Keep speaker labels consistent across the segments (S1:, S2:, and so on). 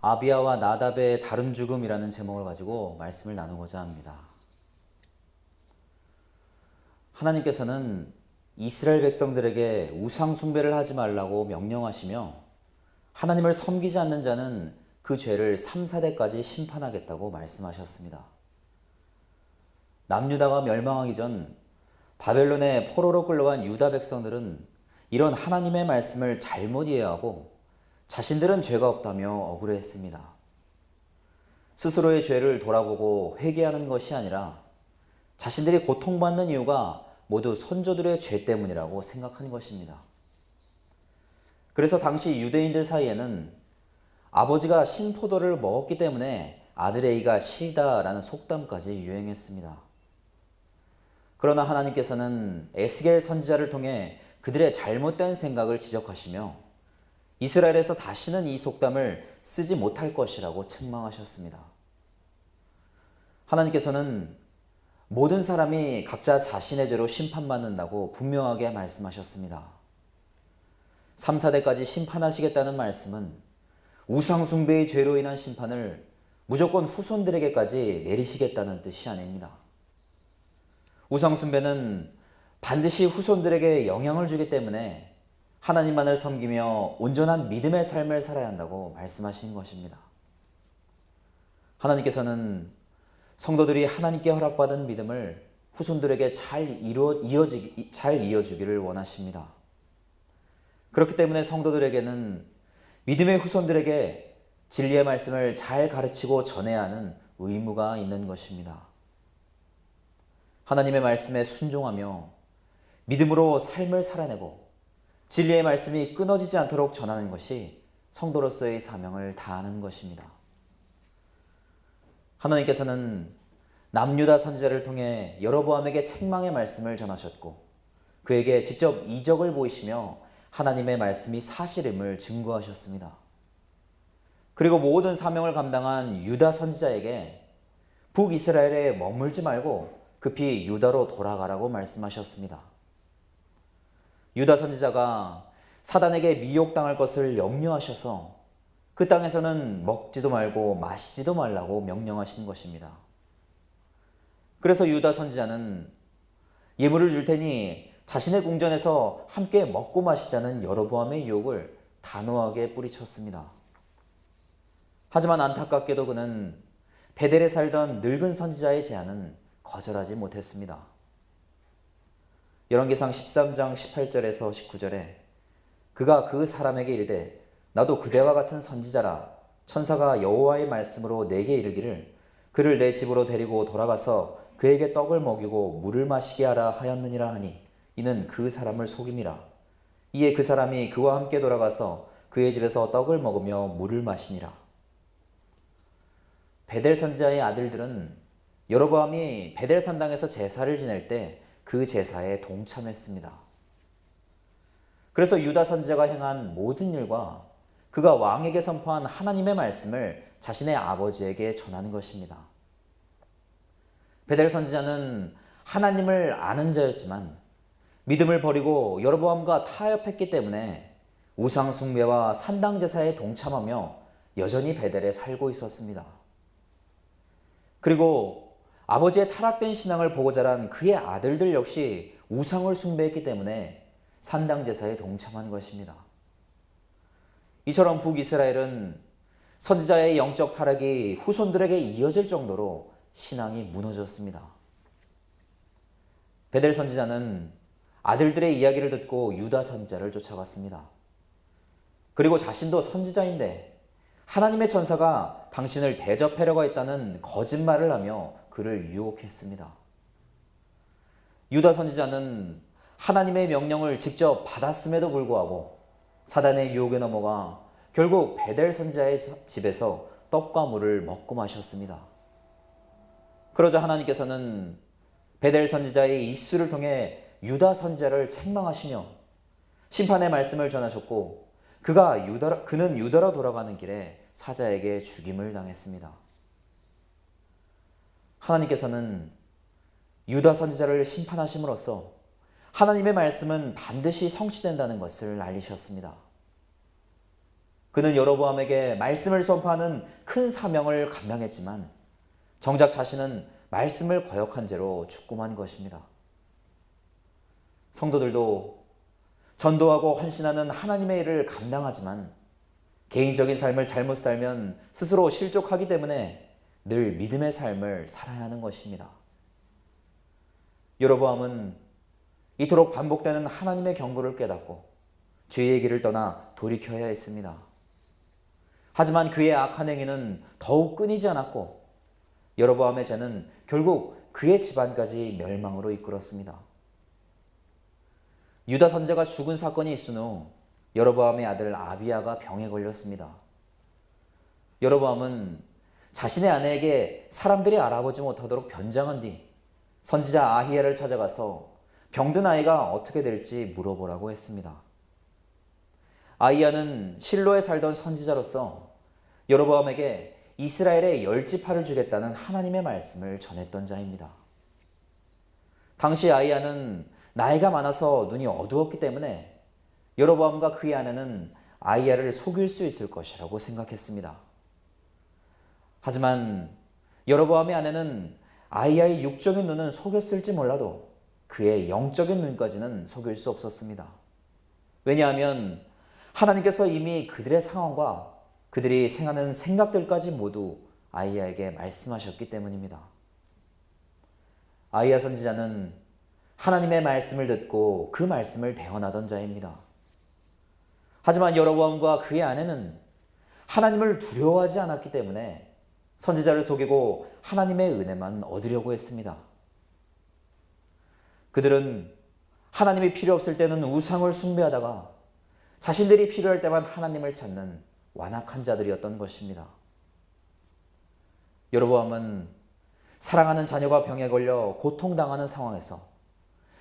S1: 아비야와 나답의 다른 죽음이라는 제목을 가지고 말씀을 나누고자 합니다. 하나님께서는 이스라엘 백성들에게 우상 숭배를 하지 말라고 명령하시며 하나님을 섬기지 않는 자는 그 죄를 3, 4대까지 심판하겠다고 말씀하셨습니다. 남유다가 멸망하기 전 바벨론의 포로로 끌려간 유다 백성들은 이런 하나님의 말씀을 잘못 이해하고 자신들은 죄가 없다며 억울해했습니다. 스스로의 죄를 돌아보고 회개하는 것이 아니라 자신들이 고통받는 이유가 모두 선조들의 죄 때문이라고 생각한 것입니다. 그래서 당시 유대인들 사이에는 아버지가 신포도를 먹었기 때문에 아들의 이가 시다라는 속담까지 유행했습니다. 그러나 하나님께서는 에스겔 선지자를 통해 그들의 잘못된 생각을 지적하시며 이스라엘에서 다시는 이 속담을 쓰지 못할 것이라고 책망하셨습니다. 하나님께서는 모든 사람이 각자 자신의 죄로 심판받는다고 분명하게 말씀하셨습니다. 3, 4대까지 심판하시겠다는 말씀은 우상숭배의 죄로 인한 심판을 무조건 후손들에게까지 내리시겠다는 뜻이 아닙니다. 우상숭배는 반드시 후손들에게 영향을 주기 때문에 하나님만을 섬기며 온전한 믿음의 삶을 살아야 한다고 말씀하신 것입니다. 하나님께서는 성도들이 하나님께 허락받은 믿음을 후손들에게 잘 이어주기를 원하십니다. 그렇기 때문에 성도들에게는 믿음의 후손들에게 진리의 말씀을 잘 가르치고 전해야 하는 의무가 있는 것입니다. 하나님의 말씀에 순종하며 믿음으로 삶을 살아내고 진리의 말씀이 끊어지지 않도록 전하는 것이 성도로서의 사명을 다하는 것입니다. 하나님께서는 남유다 선지자를 통해 여로보암에게 책망의 말씀을 전하셨고 그에게 직접 이적을 보이시며 하나님의 말씀이 사실임을 증거하셨습니다. 그리고 모든 사명을 감당한 유다 선지자에게 북이스라엘에 머물지 말고 급히 유다로 돌아가라고 말씀하셨습니다. 유다 선지자가 사단에게 미혹당할 것을 염려하셔서 그 땅에서는 먹지도 말고 마시지도 말라고 명령하신 것입니다. 그래서 유다 선지자는 예물을 줄 테니 자신의 궁전에서 함께 먹고 마시자는 여로보암의 유혹을 단호하게 뿌리쳤습니다. 하지만 안타깝게도 그는 베델에 살던 늙은 선지자의 제안은 거절하지 못했습니다. 열왕기상 13장 18절에서 19절에 그가 그 사람에게 이르되 나도 그대와 같은 선지자라 천사가 여호와의 말씀으로 내게 이르기를 그를 내 집으로 데리고 돌아가서 그에게 떡을 먹이고 물을 마시게 하라 하였느니라 하니 이는 그 사람을 속임이라. 이에 그 사람이 그와 함께 돌아가서 그의 집에서 떡을 먹으며 물을 마시니라. 베델 선지자의 아들들은 여로보암이 베델 산당에서 제사를 지낼 때 그 제사에 동참했습니다. 그래서 유다 선지자가 행한 모든 일과 그가 왕에게 선포한 하나님의 말씀을 자신의 아버지에게 전하는 것입니다. 베델 선지자는 하나님을 아는 자였지만 믿음을 버리고 여로보암과 타협했기 때문에 우상 숭배와 산당 제사에 동참하며 여전히 베델에 살고 있었습니다. 그리고 아버지의 타락된 신앙을 보고 자란 그의 아들들 역시 우상을 숭배했기 때문에 산당 제사에 동참한 것입니다. 이처럼 북이스라엘은 선지자의 영적 타락이 후손들에게 이어질 정도로 신앙이 무너졌습니다. 베델 선지자는 아들들의 이야기를 듣고 유다 선지자를 쫓아갔습니다. 그리고 자신도 선지자인데 하나님의 천사가 당신을 대접하려고 했다는 거짓말을 하며 그를 유혹했습니다. 유다 선지자는 하나님의 명령을 직접 받았음에도 불구하고 사단의 유혹에 넘어가 결국 베델 선지자의 집에서 떡과 물을 먹고 마셨습니다. 그러자 하나님께서는 베델 선지자의 입술을 통해 유다 선지자를 책망하시며 심판의 말씀을 전하셨고 그는 유다로 돌아가는 길에 사자에게 죽임을 당했습니다. 하나님께서는 유다 선지자를 심판하심으로써 하나님의 말씀은 반드시 성취된다는 것을 알리셨습니다. 그는 여로보암에게 말씀을 선포하는 큰 사명을 감당했지만 정작 자신은 말씀을 거역한 채로 죽고만 것입니다. 성도들도 전도하고 헌신하는 하나님의 일을 감당하지만 개인적인 삶을 잘못 살면 스스로 실족하기 때문에 늘 믿음의 삶을 살아야 하는 것입니다. 여로보암은 이토록 반복되는 하나님의 경고를 깨닫고 죄의 길을 떠나 돌이켜야 했습니다. 하지만 그의 악한 행위는 더욱 끊이지 않았고 여로보암의 죄는 결국 그의 집안까지 멸망으로 이끌었습니다. 유다 선지자가 죽은 사건이 있은 후 여로보암의 아들 아비야가 병에 걸렸습니다. 여로보암은 자신의 아내에게 사람들이 알아보지 못하도록 변장한 뒤 선지자 아히야를 찾아가서 병든 아이가 어떻게 될지 물어보라고 했습니다. 아히야는 실로에 살던 선지자로서 여로보암에게 이스라엘의 10지파를 주겠다는 하나님의 말씀을 전했던 자입니다. 당시 아히야는 나이가 많아서 눈이 어두웠기 때문에 여로보암과 그의 아내는 아히야를 속일 수 있을 것이라고 생각했습니다. 하지만 여로보암의 아내는 아히야의 육적인 눈은 속였을지 몰라도 그의 영적인 눈까지는 속일 수 없었습니다. 왜냐하면 하나님께서 이미 그들의 상황과 그들이 생하는 생각들까지 모두 아히야에게 말씀하셨기 때문입니다. 아히야 선지자는 하나님의 말씀을 듣고 그 말씀을 대언하던 자입니다. 하지만 여로보암과 그의 아내는 하나님을 두려워하지 않았기 때문에 선지자를 속이고 하나님의 은혜만 얻으려고 했습니다. 그들은 하나님이 필요 없을 때는 우상을 숭배하다가 자신들이 필요할 때만 하나님을 찾는 완악한 자들이었던 것입니다. 여로보암은 사랑하는 자녀가 병에 걸려 고통당하는 상황에서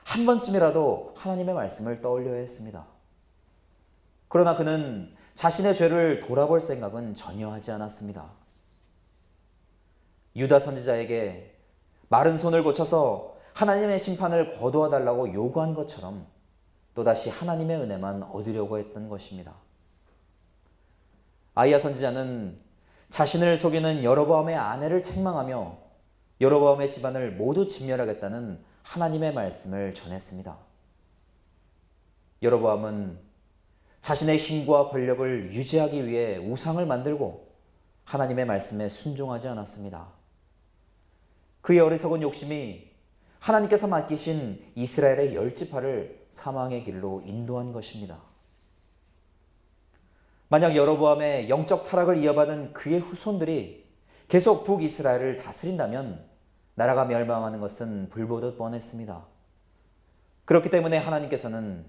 S1: 한 번쯤이라도 하나님의 말씀을 떠올려야 했습니다. 그러나 그는 자신의 죄를 돌아볼 생각은 전혀 하지 않았습니다. 유다 선지자에게 마른 손을 고쳐서 하나님의 심판을 거두어 달라고 요구한 것처럼 또다시 하나님의 은혜만 얻으려고 했던 것입니다. 아히야 선지자는 자신을 속이는 여로보암의 아내를 책망하며 여로보암의 집안을 모두 진멸하겠다는 하나님의 말씀을 전했습니다. 여로보암은 자신의 힘과 권력을 유지하기 위해 우상을 만들고 하나님의 말씀에 순종하지 않았습니다. 그의 어리석은 욕심이 하나님께서 맡기신 이스라엘의 10지파를 사망의 길로 인도한 것입니다. 만약 여로보암의 영적 타락을 이어받은 그의 후손들이 계속 북이스라엘을 다스린다면 나라가 멸망하는 것은 불보듯 뻔했습니다. 그렇기 때문에 하나님께서는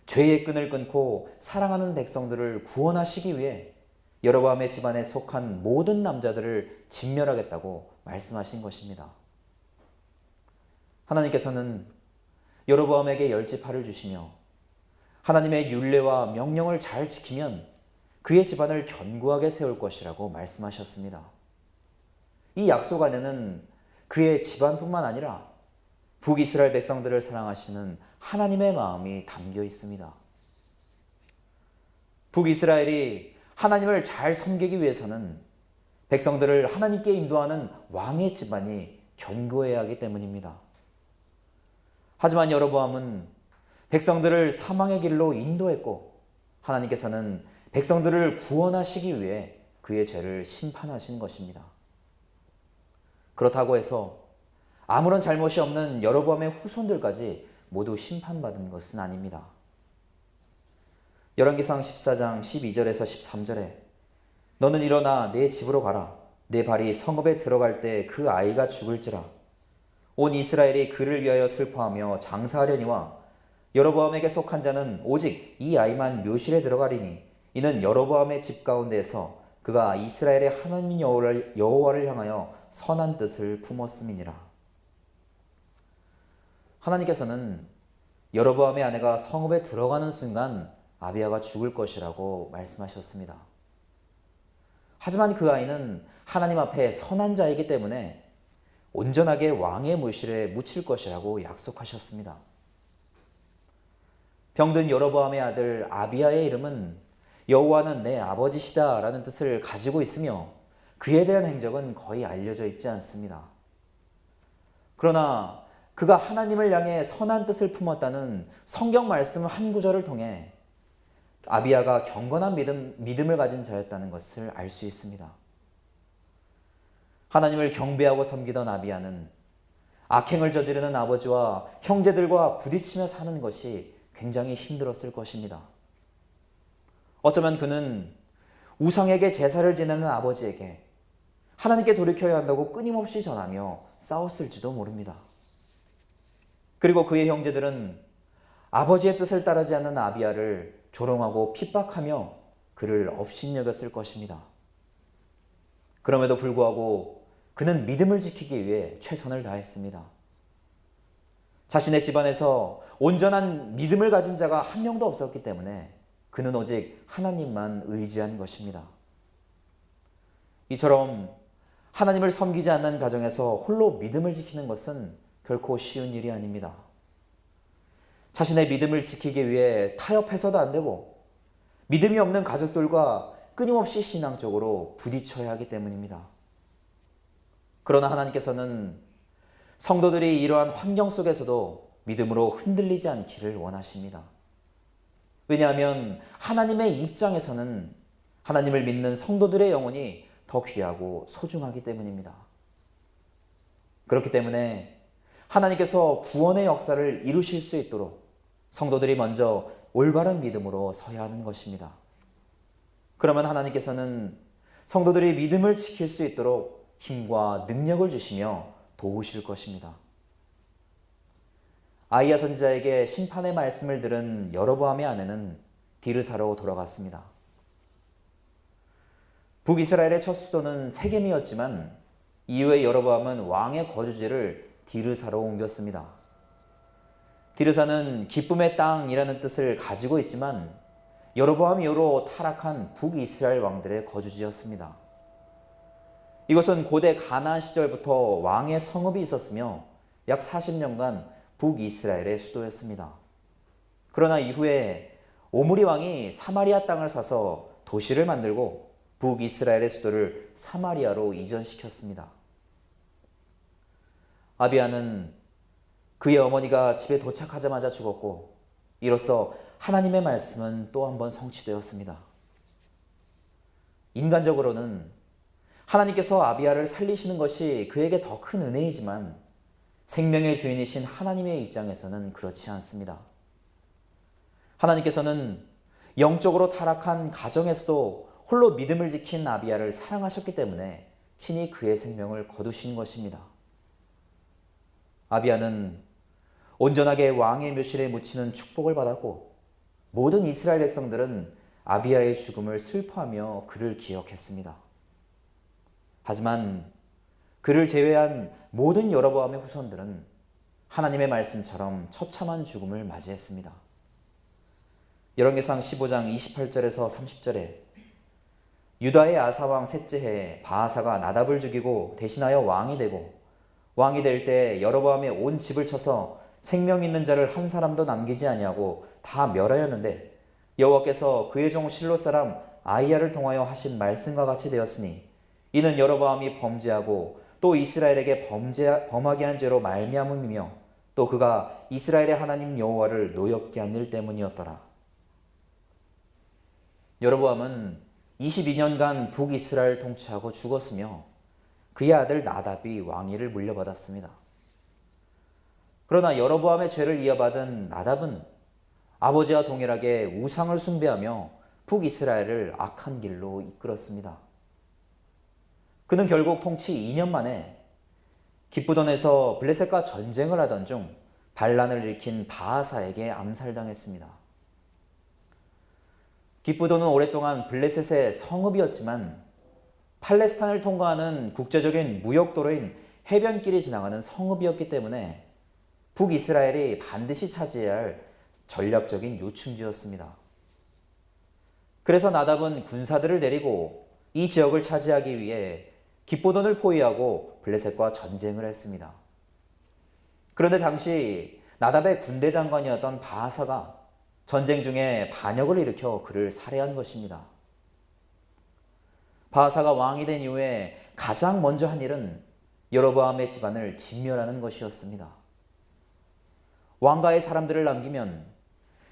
S1: 죄의 끈을 끊고 사랑하는 백성들을 구원하시기 위해 여로보암의 집안에 속한 모든 남자들을 진멸하겠다고 말씀하신 것입니다. 하나님께서는 여로보암에게 10지파를 주시며 하나님의 율례와 명령을 잘 지키면 그의 집안을 견고하게 세울 것이라고 말씀하셨습니다. 이 약속 안에는 그의 집안뿐만 아니라 북이스라엘 백성들을 사랑하시는 하나님의 마음이 담겨 있습니다. 북이스라엘이 하나님을 잘 섬기기 위해서는 백성들을 하나님께 인도하는 왕의 집안이 견고해야 하기 때문입니다. 하지만 여로보암은 백성들을 사망의 길로 인도했고 하나님께서는 백성들을 구원하시기 위해 그의 죄를 심판하신 것입니다. 그렇다고 해서 아무런 잘못이 없는 여로보암의 후손들까지 모두 심판받은 것은 아닙니다. 열왕기상 14장 12절에서 13절에 너는 일어나 내 집으로 가라. 내 발이 성읍에 들어갈 때 그 아이가 죽을지라. 온 이스라엘이 그를 위하여 슬퍼하며 장사하려니와 여로보암에게 속한 자는 오직 이 아이만 묘실에 들어가리니 이는 여로보암의 집 가운데에서 그가 이스라엘의 하나님 여호와를 향하여 선한 뜻을 품었음이니라. 하나님께서는 여로보암의 아내가 성읍에 들어가는 순간 아비야가 죽을 것이라고 말씀하셨습니다. 하지만 그 아이는 하나님 앞에 선한 자이기 때문에 온전하게 왕의 묘실에 묻힐 것이라고 약속하셨습니다. 병든 여로보암의 아들 아비야의 이름은 여호와는 내 아버지시다 라는 뜻을 가지고 있으며 그에 대한 행적은 거의 알려져 있지 않습니다. 그러나 그가 하나님을 향해 선한 뜻을 품었다는 성경 말씀 한 구절을 통해 아비야가 경건한 믿음을 가진 자였다는 것을 알 수 있습니다. 하나님을 경배하고 섬기던 아비야는 악행을 저지르는 아버지와 형제들과 부딪히며 사는 것이 굉장히 힘들었을 것입니다. 어쩌면 그는 우상에게 제사를 지내는 아버지에게 하나님께 돌이켜야 한다고 끊임없이 전하며 싸웠을지도 모릅니다. 그리고 그의 형제들은 아버지의 뜻을 따르지 않는 아비야를 조롱하고 핍박하며 그를 업신여겼을 것입니다. 그럼에도 불구하고 그는 믿음을 지키기 위해 최선을 다했습니다. 자신의 집안에서 온전한 믿음을 가진 자가 한 명도 없었기 때문에 그는 오직 하나님만 의지한 것입니다. 이처럼 하나님을 섬기지 않는 가정에서 홀로 믿음을 지키는 것은 결코 쉬운 일이 아닙니다. 자신의 믿음을 지키기 위해 타협해서도 안 되고 믿음이 없는 가족들과 끊임없이 신앙적으로 부딪혀야 하기 때문입니다. 그러나 하나님께서는 성도들이 이러한 환경 속에서도 믿음으로 흔들리지 않기를 원하십니다. 왜냐하면 하나님의 입장에서는 하나님을 믿는 성도들의 영혼이 더 귀하고 소중하기 때문입니다. 그렇기 때문에 하나님께서 구원의 역사를 이루실 수 있도록 성도들이 먼저 올바른 믿음으로 서야 하는 것입니다. 그러면 하나님께서는 성도들이 믿음을 지킬 수 있도록 힘과 능력을 주시며 도우실 것입니다. 아이야 선지자에게 심판의 말씀을 들은 여로보암의 아내는 디르사로 돌아갔습니다. 북이스라엘의 첫 수도는 세겜이었지만 이후에 여로보암은 왕의 거주지를 디르사로 옮겼습니다. 디르사는 기쁨의 땅이라는 뜻을 가지고 있지만 여로보암 이후로 타락한 북이스라엘 왕들의 거주지였습니다. 이것은 고대 가나안 시절부터 왕의 성읍이 있었으며 약 40년간 북이스라엘의 수도였습니다. 그러나 이후에 오므리 왕이 사마리아 땅을 사서 도시를 만들고 북이스라엘의 수도를 사마리아로 이전시켰습니다. 아비야는 그의 어머니가 집에 도착하자마자 죽었고 이로써 하나님의 말씀은 또 한 번 성취되었습니다. 인간적으로는 하나님께서 아비야를 살리시는 것이 그에게 더 큰 은혜이지만 생명의 주인이신 하나님의 입장에서는 그렇지 않습니다. 하나님께서는 영적으로 타락한 가정에서도 홀로 믿음을 지킨 아비야를 사랑하셨기 때문에 친히 그의 생명을 거두신 것입니다. 아비야는 온전하게 왕의 묘실에 묻히는 축복을 받았고 모든 이스라엘 백성들은 아비야의 죽음을 슬퍼하며 그를 기억했습니다. 하지만 그를 제외한 모든 여로보암의 후손들은 하나님의 말씀처럼 처참한 죽음을 맞이했습니다. 열왕기상 15장 28절에서 30절에 유다의 아사왕 셋째 해에 바하사가 나답을 죽이고 대신하여 왕이 되고 왕이 될 때 여로보암의 온 집을 쳐서 생명 있는 자를 한 사람도 남기지 아니하고 다 멸하였는데 여호와께서 그의 종 실로 사람 아이야를 통하여 하신 말씀과 같이 되었으니 이는 여로보암이 범죄하고 또 이스라엘에게 범하게 한 죄로 말미암음이며 또 그가 이스라엘의 하나님 여호와를 노엽게 한 일 때문이었더라. 여로보암은 22년간 북이스라엘 통치하고 죽었으며 그의 아들 나답이 왕위를 물려받았습니다. 그러나 여로보암의 죄를 이어받은 나답은 아버지와 동일하게 우상을 숭배하며 북이스라엘을 악한 길로 이끌었습니다. 그는 결국 통치 2년 만에 기브돈에서 블레셋과 전쟁을 하던 중 반란을 일으킨 바하사에게 암살당했습니다. 기브돈은 오랫동안 블레셋의 성읍이었지만 팔레스타인을 통과하는 국제적인 무역도로인 해변길이 지나가는 성읍이었기 때문에 북이스라엘이 반드시 차지해야 할 전략적인 요충지였습니다. 그래서 나답은 군사들을 데리고 이 지역을 차지하기 위해 기브돈을 포위하고 블레셋과 전쟁을 했습니다. 그런데 당시 나답의 군대 장관이었던 바하사가 전쟁 중에 반역을 일으켜 그를 살해한 것입니다. 바하사가 왕이 된 이후에 가장 먼저 한 일은 여로보암의 집안을 진멸하는 것이었습니다. 왕가의 사람들을 남기면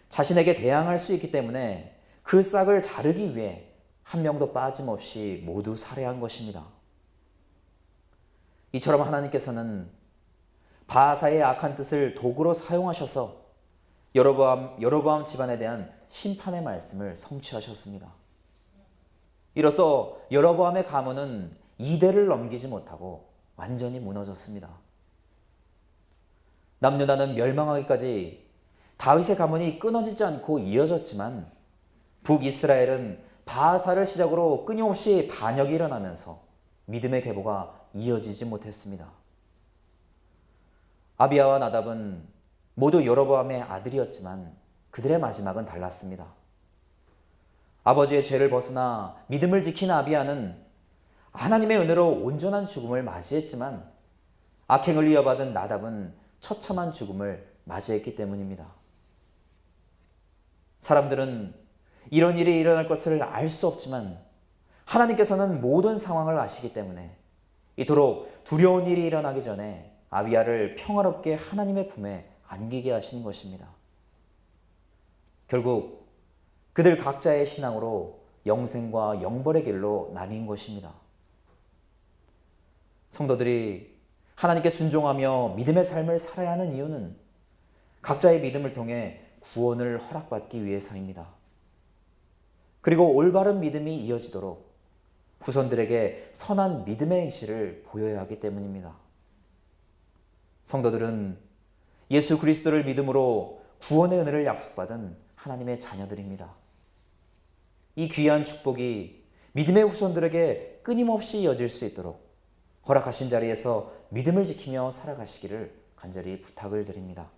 S1: 자신에게 대항할 수 있기 때문에 그 싹을 자르기 위해 한 명도 빠짐없이 모두 살해한 것입니다. 이처럼 하나님께서는 바하사의 악한 뜻을 도구로 사용하셔서 여로보암 집안에 대한 심판의 말씀을 성취하셨습니다. 이로써 여로보암의 가문은 2대를 넘기지 못하고 완전히 무너졌습니다. 남유다는 멸망하기까지 다윗의 가문이 끊어지지 않고 이어졌지만 북이스라엘은 바하사를 시작으로 끊임없이 반역이 일어나면서 믿음의 계보가 이어지지 못했습니다. 아비야와 나답은 모두 여로보암의 아들이었지만 그들의 마지막은 달랐습니다. 아버지의 죄를 벗어나 믿음을 지킨 아비야는 하나님의 은혜로 온전한 죽음을 맞이했지만 악행을 이어받은 나답은 처참한 죽음을 맞이했기 때문입니다. 사람들은 이런 일이 일어날 것을 알 수 없지만 하나님께서는 모든 상황을 아시기 때문에 이토록 두려운 일이 일어나기 전에 아비야를 평화롭게 하나님의 품에 안기게 하신 것입니다. 결국 그들 각자의 신앙으로 영생과 영벌의 길로 나뉜 것입니다. 성도들이 하나님께 순종하며 믿음의 삶을 살아야 하는 이유는 각자의 믿음을 통해 구원을 허락받기 위해서입니다. 그리고 올바른 믿음이 이어지도록 후손들에게 선한 믿음의 행실을 보여야 하기 때문입니다. 성도들은 예수 그리스도를 믿음으로 구원의 은혜를 약속받은 하나님의 자녀들입니다. 이 귀한 축복이 믿음의 후손들에게 끊임없이 이어질 수 있도록 허락하신 자리에서 믿음을 지키며 살아가시기를 간절히 부탁을 드립니다.